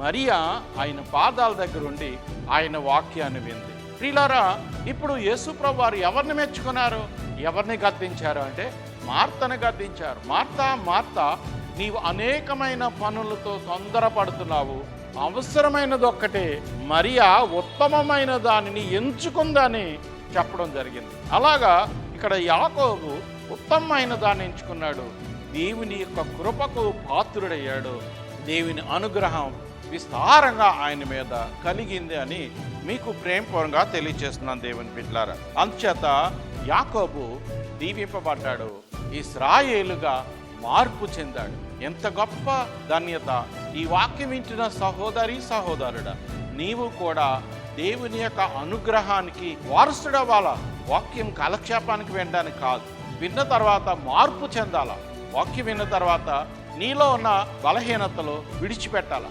మరియా ఆయన పాదాల దగ్గర ఉండి ఆయన వాక్యాన్ని వింది. ప్రియులారా, ఇప్పుడు యేసుప్రభు వారు ఎవరిని మెచ్చుకున్నారు, ఎవరిని గద్దించారు అంటే మార్తను గద్దించారు. మార్తా, నీవు అనేకమైన పనులతో తొందరపడుతున్నావు, అవసరమైనది ఒక్కటే, మరియా ఉత్తమమైన దానిని ఎంచుకుందని చెప్పడం జరిగింది. అలాగా ఇక్కడ యాకోబు ఉత్తమమైన దాన్ని ఎంచుకున్నాడు, దేవుని యొక్క కృపకు పాత్రుడయ్యాడు, దేవుని అనుగ్రహం విస్తారంగా ఆయన మీద కలిగింది అని మీకు ప్రేమపూర్వకంగా తెలియజేస్తున్నాను దేవుని బిడ్డలారా. అందుచేత యాకోబు దీవింపబడ్డాడు, ఇశ్రాయేలుగా మార్పు చెందాడు. ఎంత గొప్ప ధన్యత! ఈ వాక్యం వింటున్న సహోదరి సహోదరుడా, నీవు కూడా దేవుని యొక్క అనుగ్రహానికి వారసుడవ్వాలా. వాక్యం కాలక్షేపానికి వినడానికి కాదు, విన్న తర్వాత మార్పు చెందాలా. వాక్యం విన్న తర్వాత నీలో ఉన్న బలహీనతలు విడిచిపెట్టాలా.